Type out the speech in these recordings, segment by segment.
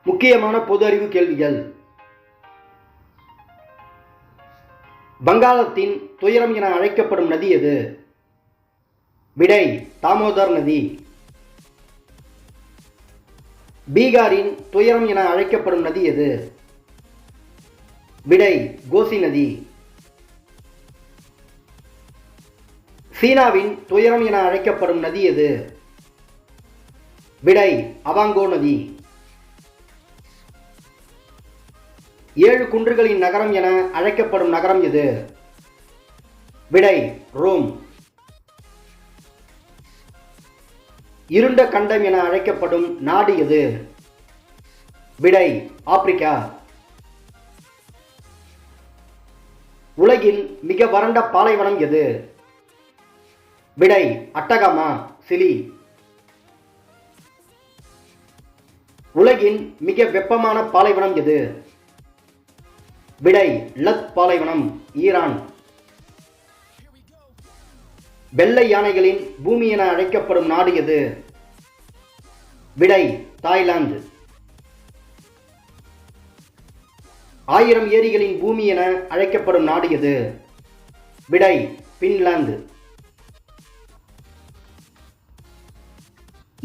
முக்கியமான பொது அறிவு கேள்விகள். வங்காளத்தின் துயரம் என அழைக்கப்படும் நதி எது? விடை தாமோதர் நதி. பீகாரின் துயரம் என அழைக்கப்படும் நதி எது? விடை கோசி நதி. சீனாவின் துயரம் என அழைக்கப்படும் நதி எது? விடை அவாங்கோ நதி. 7 குன்றுகளின் நகரம் என அழைக்கப்படும் நகரம் எது? விடை ரோம். இருண்ட கண்டம் என அழைக்கப்படும் நாடு எது? விடை ஆப்பிரிக்கா. உலகின் மிக வறண்ட பாலைவனம் எது? விடை அட்டகாமா, சிலி. உலகின் மிக வெப்பமான பாலைவனம் எது? விடை லத் பாலைவனம், ஈரான். வெள்ளை யானைகளின் பூமி என அழைக்கப்படும் நாடு எது? விடை தாய்லாந்து. 1000 ஏரிகளின் பூமி என அழைக்கப்படும் நாடு எது? விடை பின்லாந்து.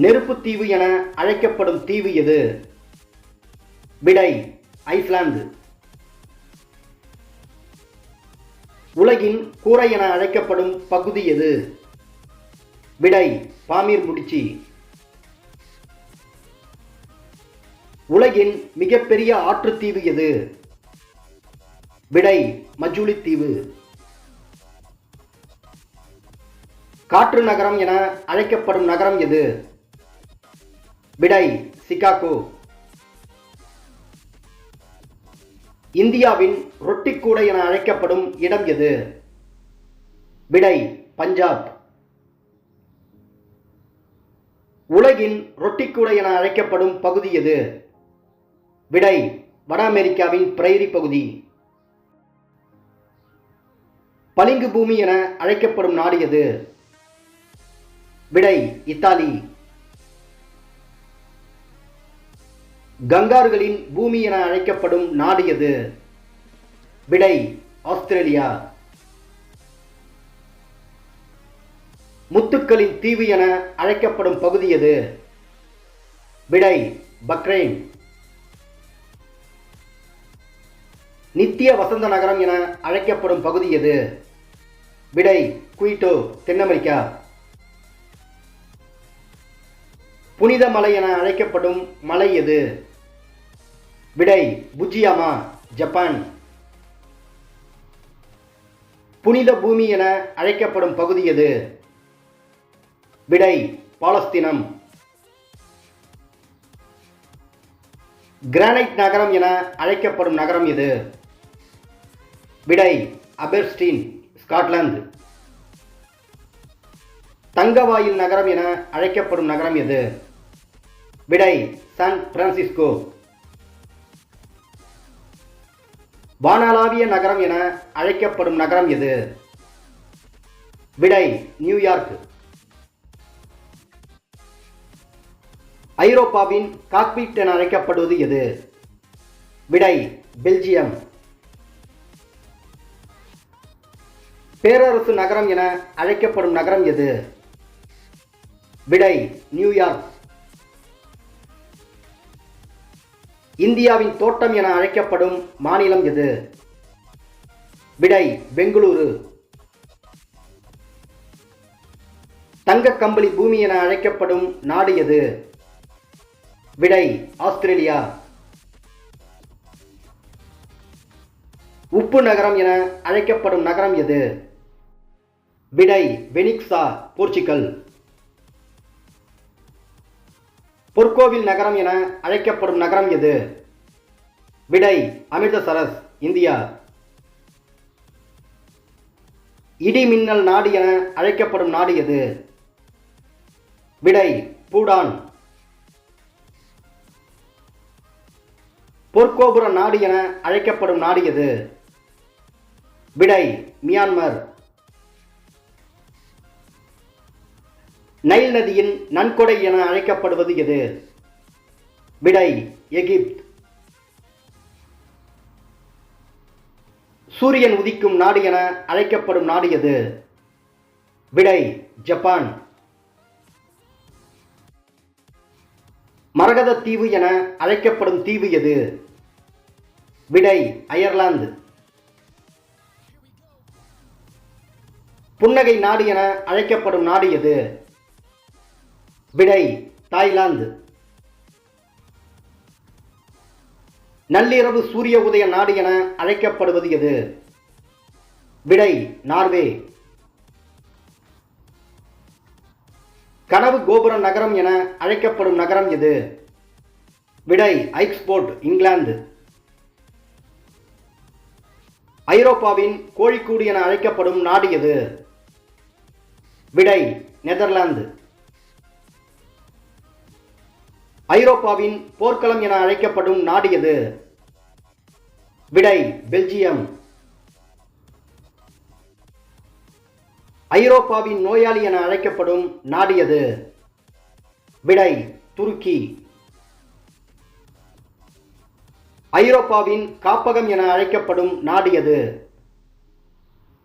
நெருப்பு தீவு என அழைக்கப்படும் தீவு எது? விடை ஐஸ்லாந்து. உலகின் கூரை என அழைக்கப்படும் பகுதி எது? விடை பாமீர் முடிச்சி. உலகின் மிகப்பெரிய ஆற்றுத்தீவு எது? விடை மஜூலி தீவு. காற்று நகரம் என அழைக்கப்படும் நகரம் எது? விடை சிகாகோ. இந்தியாவின் ரொட்டிக்கூடை என அழைக்கப்படும் இடம் எது? விடை பஞ்சாப். உலகின் ரொட்டிக்கூடை என அழைக்கப்படும் பகுதி எது? விடை வட அமெரிக்காவின் பிரைரி பகுதி. பளிங்கு பூமி என அழைக்கப்படும் நாடு எது? விடை இத்தாலி. கங்காருகளின் பூமி என அழைக்கப்படும் நாடு எது? விடை ஆஸ்திரேலியா. முத்துக்களின் தீவு என அழைக்கப்படும் பகுதி எது? விடை பக்ரைன். நித்திய வசந்த நகரம் என அழைக்கப்படும் பகுதி எது? விடை குயிட்டோ, தென் அமெரிக்கா. புனித மலை என அழைக்கப்படும் மலை எது? விடை புஜியாமா, ஜப்பான். புனித பூமி என அழைக்கப்படும் பகுதி எது? விடை பாலஸ்தீனம். கிரானைட் நகரம் என அழைக்கப்படும் நகரம் எது? விடை அபெர்ஸ்டீன், ஸ்காட்லாந்து. தங்கவாயில் நகரம் என அழைக்கப்படும் நகரம் எது? விடை சான் பிரான்சிஸ்கோ. வானளாவிய நகரம் என அழைக்கப்படும் நகரம் எது? விடை நியூயார்க். ஐரோப்பாவின் காக்பீட் என அழைக்கப்படுவது எது? விடை பெல்ஜியம். பேரரசு நகரம் என அழைக்கப்படும் நகரம் எது? விடை நியூயார்க். இந்தியாவின் தோட்டம் என அழைக்கப்படும் மாநிலம் எது? விடை பெங்களூரு. தங்க கம்பளி பூமி என அழைக்கப்படும் நாடு எது? விடை ஆஸ்திரேலியா. உப்பு நகரம் என அழைக்கப்படும் நகரம் எது? விடை வெனிக்ஸா, போர்ச்சுகல். பொற்கோவில் நகரம் என அழைக்கப்படும் நகரம் எது? விடை அமிர்தசரஸ், இந்தியா. இடி மின்னல் நாடு என அழைக்கப்படும் நாடு எது? விடை பூடான். பொற்கோபுர நாடு என அழைக்கப்படும் நாடு எது? விடை மியான்மர். நைல் நதியின் நன்கொடை என அழைக்கப்படுவது எது? விடை எகிப்து. சூரியன் உதிக்கும் நாடு என அழைக்கப்படும் நாடு எது? விடை ஜப்பான். மரகத தீவு என அழைக்கப்படும் தீவு எது? விடை அயர்லாந்து. புன்னகை நாடு என அழைக்கப்படும் நாடு எது? விடை தாய்லாந்து. நள்ளிரவு சூரிய உதய நாடு என அழைக்கப்படுவது எது? விடை நார்வே. கனவு கோபுர நகரம் என அழைக்கப்படும் நகரம் எது? விடை ஐக்ஸ்போர்ட், இங்கிலாந்து. ஐரோப்பாவின் கோழிக்கூடு என அழைக்கப்படும் நாடு எது? விடை நெதர்லாந்து. ஐரோப்பாவின் போர்க்களம் என அழைக்கப்படும் நாடு எது? விடை பெல்ஜியம். ஐரோப்பாவின் நோயாளி என அழைக்கப்படும் நாடு எது? விடை துருக்கி. ஐரோப்பாவின் காப்பகம் என அழைக்கப்படும் நாடு எது?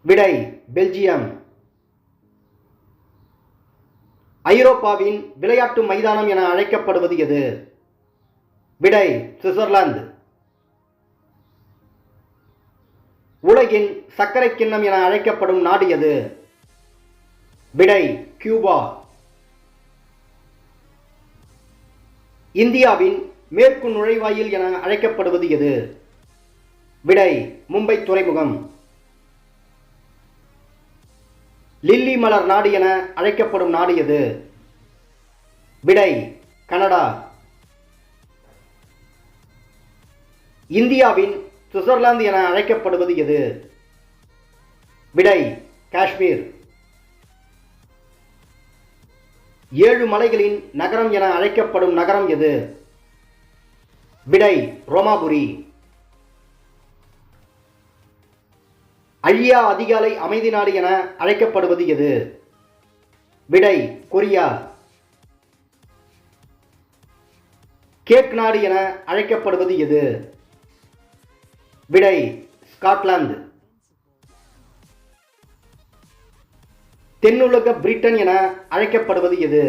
விடை பெல்ஜியம். ஐரோப்பாவின் விளையாட்டு மைதானம் என அழைக்கப்படுவது எது? விடை சுவிட்சர்லாந்து. உலகின் சர்க்கரை கிண்ணம் என அழைக்கப்படும் நாடு எது? விடை கியூபா. இந்தியாவின் மேற்கு நுழைவாயில் என அழைக்கப்படுவது எது? விடை மும்பை துறைமுகம். லில்லி மலர் நாடு என அழைக்கப்படும் நாடு எது? விடை கனடா. இந்தியாவின் சுவிட்சர்லாந்து என அழைக்கப்படுவது எது? விடை காஷ்மீர். 7 மலைகளின் நகரம் என அழைக்கப்படும் நகரம் எது? விடை ரோமாபுரி. அழியா அதிகாலை அமைதி நாடு என அழைக்கப்படுவது எது? விடை கொரியா. கேக் நாடு என அழைக்கப்படுவது எது? விடை ஸ்காட்லாந்து. தென்னுலக பிரிட்டன் என அழைக்கப்படுவது எது?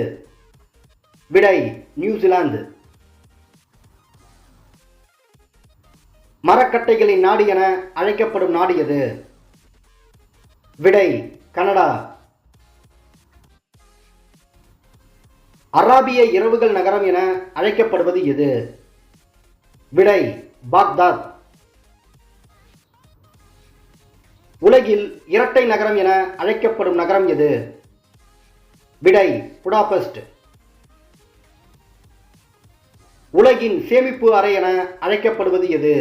விடை நியூசிலாந்து. மரக்கட்டைகளின் நாடு என அழைக்கப்படும் நாடு எது? விடை கனடா. அராபிய இரவுகள் நகரம் என அழைக்கப்படுவது எது? விடை பாக்தாத். உலகில் இரட்டை நகரம் என அழைக்கப்படும் நகரம் எது? விடை புடாபெஸ்ட். உலகின் சேமிப்பு அறை என அழைக்கப்படுவது எது?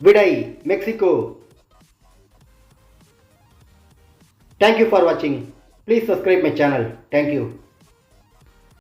விடை Mexico. Thank you for watching. Please subscribe my channel. Thank you.